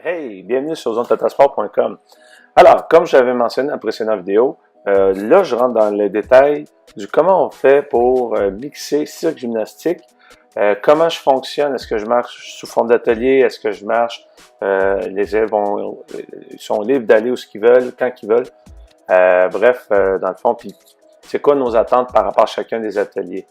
Hey, bienvenue sur zonetotalsport.com. Alors, comme j'avais mentionné dans la précédente vidéo, là, je rentre dans les détails du comment on fait pour mixer cirque gymnastique, comment je fonctionne, est-ce que je marche sous forme d'atelier, est-ce que je marche, les élèves ils sont libres d'aller où ce qu'ils veulent, quand ils veulent. Bref, dans le fond, puis c'est quoi nos attentes par rapport à chacun des ateliers.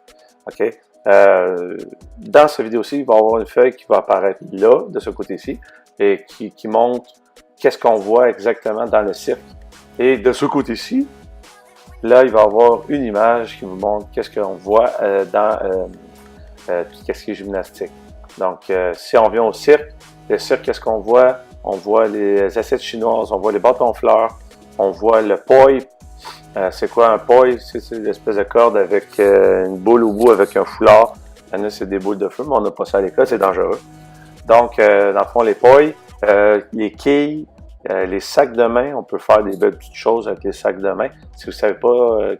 OK? Dans cette vidéo-ci, il va y avoir une feuille qui va apparaître là, de ce côté-ci, et qui montre qu'est-ce qu'on voit exactement dans le cirque. Et de ce côté-ci, là, il va y avoir une image qui vous montre qu'est-ce qu'on voit dans qu'est-ce qui est gymnastique. Donc, si on vient au cirque, le cirque, qu'est-ce qu'on voit? On voit les assiettes chinoises, on voit les bâtons fleurs, on voit le poi. C'est quoi un poi? C'est l'espèce de corde avec une boule au bout avec un foulard. Il y en a, c'est des boules de feu, mais on n'a pas ça à l'école, c'est dangereux. Donc, dans le fond, les poi, les quilles, les sacs de main, on peut faire des belles petites choses avec les sacs de main. Si vous ne savez pas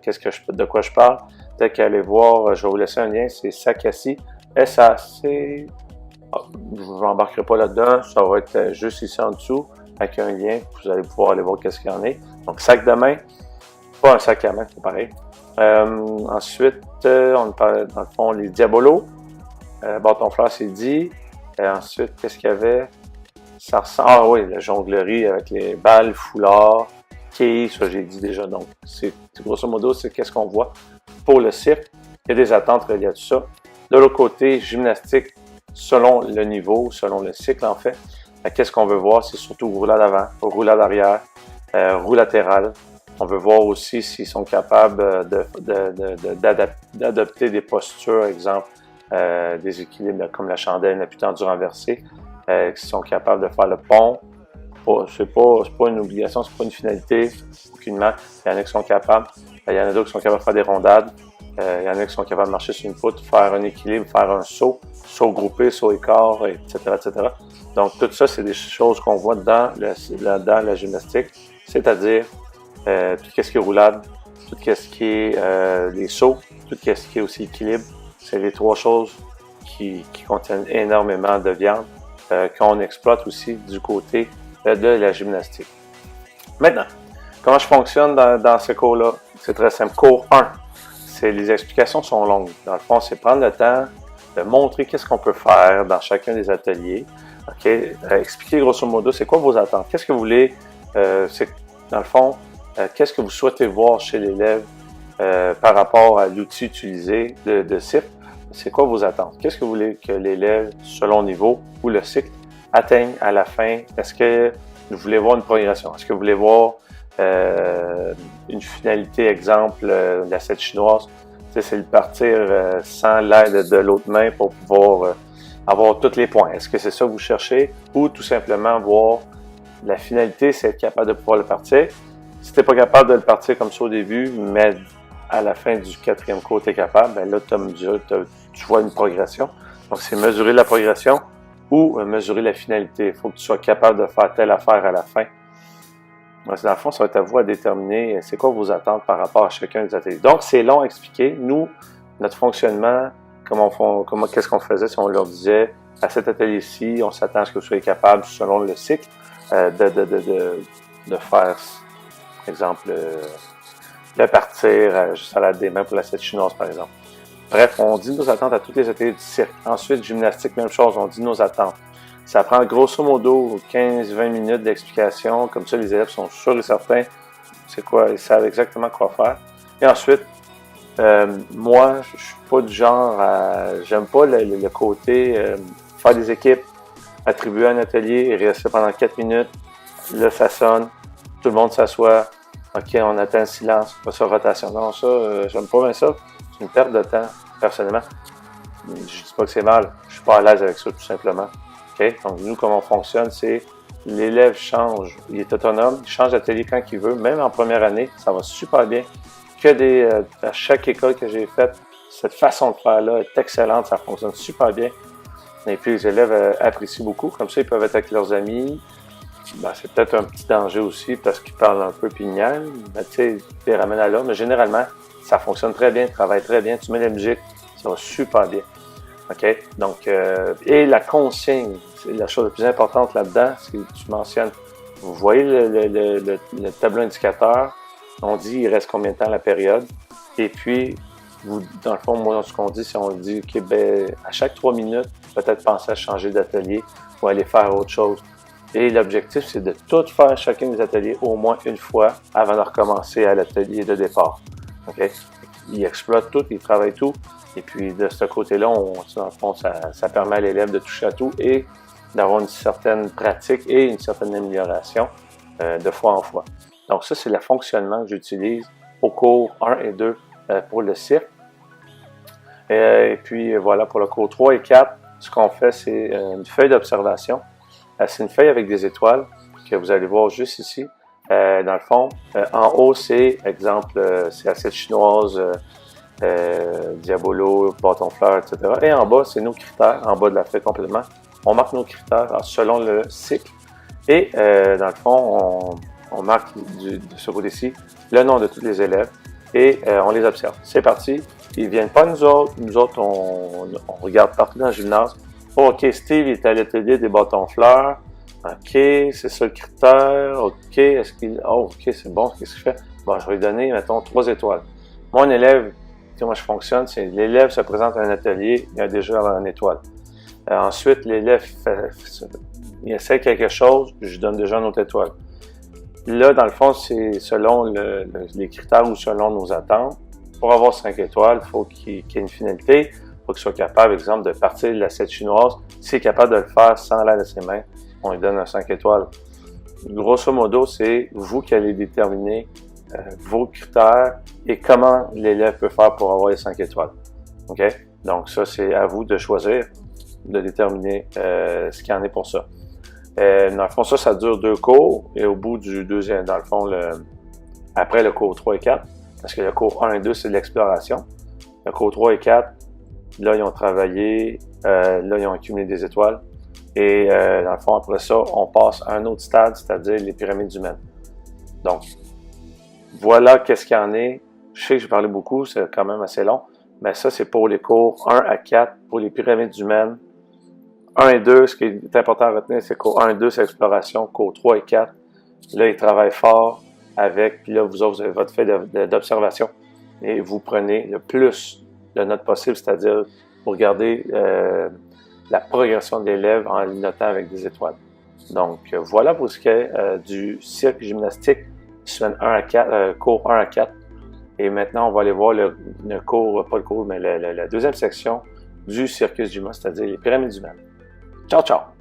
de quoi je parle, peut-être qu'allez voir, je vais vous laisser un lien, c'est SACASI, S-A-C, je ne vous embarquerai pas là-dedans, ça va être juste ici en dessous, avec un lien, vous allez pouvoir aller voir qu'est-ce qu'il y en a. Donc, sac de main, pas un sac à main, c'est pareil. Ensuite, on parle, dans le fond, les diabolos, bâton fleur, c'est dit. Ensuite, qu'est-ce qu'il y avait? Ça ressemble, ah oui, la jonglerie avec les balles, foulards, quilles, ça j'ai dit déjà. Donc, c'est grosso modo, c'est qu'est-ce qu'on voit pour le cirque. Il y a des attentes reliées à tout ça. De l'autre côté, gymnastique, selon le niveau, selon le cycle en fait. Qu'est-ce qu'on veut voir? C'est surtout roulade avant, roulade arrière, roue latérale. On veut voir aussi s'ils sont capables d'adopter des postures, exemple, des équilibres comme la chandelle, l'appui tendu renversé, qui sont capables de faire le pont. C'est pas une obligation, c'est pas une finalité, aucunement. Il y en a qui sont capables. Il y en a d'autres qui sont capables de faire des rondades. Il y en a qui sont capables de marcher sur une poutre, faire un équilibre, faire un saut groupé, saut écart, etc., etc. Donc, tout ça, c'est des choses qu'on voit dans la gymnastique, c'est-à-dire tout ce qui est roulade, tout ce qui est les sauts, tout ce qui est aussi équilibre. C'est les trois choses qui contiennent énormément de viande qu'on exploite aussi du côté de la gymnastique. Maintenant, comment je fonctionne dans ce cours-là? C'est très simple. Cours 1, les explications sont longues. Dans le fond, c'est prendre le temps de montrer qu'est-ce qu'on peut faire dans chacun des ateliers. Okay? Expliquer grosso modo, c'est quoi vos attentes? Qu'est-ce que vous voulez? Dans le fond, qu'est-ce que vous souhaitez voir chez l'élève par rapport à l'outil utilisé de cirque? C'est quoi vos attentes? Qu'est-ce que vous voulez que l'élève, selon niveau ou le cycle, atteigne à la fin? Est-ce que vous voulez voir une progression? Est-ce que vous voulez voir une finalité, exemple, l'assiette chinoise? C'est le partir sans l'aide de l'autre main pour pouvoir avoir tous les points. Est-ce que c'est ça que vous cherchez? Ou tout simplement voir la finalité, c'est être capable de pouvoir le partir. Si tu n'es pas capable de le partir comme ça au début, mais à la fin du 4e cours, tu es capable, ben là, tu vois une progression. Donc, c'est mesurer la progression ou mesurer la finalité. Il faut que tu sois capable de faire telle affaire à la fin. Donc, dans le fond, ça va être à vous à déterminer c'est quoi vos attentes par rapport à chacun des ateliers. Donc, c'est long à expliquer. Nous, notre fonctionnement, qu'est-ce qu'on faisait si on leur disait à cet atelier-ci, on s'attend à ce que vous soyez capable, selon le cycle, de faire, exemple, de partir juste à l'aide des mains pour l'assiette chinoise, par exemple. Bref, on dit nos attentes à tous les ateliers du cirque. Ensuite, gymnastique, même chose, on dit nos attentes. Ça prend grosso modo 15-20 minutes d'explication, comme ça les élèves sont sûrs et certains c'est quoi, ils savent exactement quoi faire. Et ensuite, moi, je suis pas du genre j'aime pas le côté faire des équipes, attribuer un atelier et rester pendant 4 minutes. Là, ça sonne, tout le monde s'assoit. OK, on attend le silence, pas ça, rotation. Non, ça, j'aime pas bien ça. C'est une perte de temps, personnellement. Je dis pas que c'est mal, je suis pas à l'aise avec ça, tout simplement. OK? Donc, nous, comment on fonctionne, c'est l'élève change, il est autonome, il change d'atelier quand il veut, même en première année, ça va super bien. À chaque école que j'ai faite, cette façon de faire-là est excellente, ça fonctionne super bien. Et puis, les élèves apprécient beaucoup, comme ça, ils peuvent être avec leurs amis. Ben, c'est peut-être un petit danger aussi parce qu'ils parlent un peu pignal. Ben, tu sais, ils les ramènent à l'heure, mais généralement, ça fonctionne très bien, travaille très bien. Tu mets la musique, ça va super bien. OK? Donc, et la consigne, la chose la plus importante là-dedans, c'est que tu mentionnes, vous voyez le tableau indicateur, on dit il reste combien de temps la période, et puis, vous, dans le fond, moi, ce qu'on dit, c'est on dit, OK, ben, à chaque 3 minutes, peut-être penser à changer d'atelier ou aller faire autre chose. Et l'objectif, c'est de tout faire chacun des ateliers au moins une fois avant de recommencer à l'atelier de départ. OK? Il exploite tout, il travaille tout. Et puis, de ce côté-là, dans le fond, ça permet à l'élève de toucher à tout et d'avoir une certaine pratique et une certaine amélioration de fois en fois. Donc, ça, c'est le fonctionnement que j'utilise au cours 1 et 2 pour le cirque. Et puis, voilà, pour le cours 3 et 4, ce qu'on fait, c'est une feuille d'observation. C'est une feuille avec des étoiles que vous allez voir juste ici. Dans le fond, en haut, c'est, exemple, c'est assiette chinoise, Diabolo, bâton-fleur, etc. Et en bas, c'est nos critères, en bas de la feuille complètement. On marque nos critères selon le cycle. Et dans le fond, on marque de ce côté-ci le nom de tous les élèves et on les observe. C'est parti. Ils viennent pas nous autres. Nous autres, on regarde partout dans le gymnase. Oh, OK, Steve, il est à l'atelier des bâtons-fleurs. OK, c'est ça le critère. OK, est-ce qu'il... Oh, OK, c'est bon, qu'est-ce qu'il fait? Bon, je vais lui donner, mettons, 3 étoiles. Mon élève, comment je fonctionne, c'est l'élève se présente à un atelier, il a déjà une étoile. Ensuite, l'élève il essaie quelque chose, je lui donne déjà une autre étoile. Là, dans le fond, c'est selon les critères ou selon nos attentes. Pour avoir 5 étoiles, il faut qu'il y ait une finalité. Il faut qu'il soit capable, exemple, de partir de l'assiette chinoise. S'il est capable de le faire sans l'aide de ses mains, on lui donne un 5 étoiles. Grosso modo, c'est vous qui allez déterminer vos critères et comment l'élève peut faire pour avoir les 5 étoiles. OK? Donc, ça, c'est à vous de choisir, de déterminer ce qu'il y en est pour ça. Dans le fond, ça dure 2 cours et au bout du deuxième, dans le fond, après le cours 3 et 4, parce que le cours 1 et 2, c'est de l'exploration. Le cours 3 et 4, là, ils ont travaillé, là, ils ont accumulé des étoiles. Et dans le fond, après ça, on passe à un autre stade, c'est-à-dire les pyramides humaines. Donc, voilà qu'est-ce qu'il y en est. Je sais que j'ai parlé beaucoup, c'est quand même assez long, mais ça, c'est pour les cours 1 à 4, pour les pyramides humaines. 1 et 2, ce qui est important à retenir, c'est cours 1 et 2, c'est l'exploration. Cours 3 et 4, là, ils travaillent fort avec, puis là, vous autres, vous avez votre feuille d'observation et vous prenez le plus de notes possible, c'est-à-dire vous regardez la progression de l'élève en le notant avec des étoiles. Donc, voilà pour ce qui est du cirque gymnastique, semaine 1 à 4, cours 1 à 4. Et maintenant, on va aller voir le cours, pas le cours, mais la deuxième section du circus du mât, c'est-à-dire les pyramides humaines. Ciao, ciao!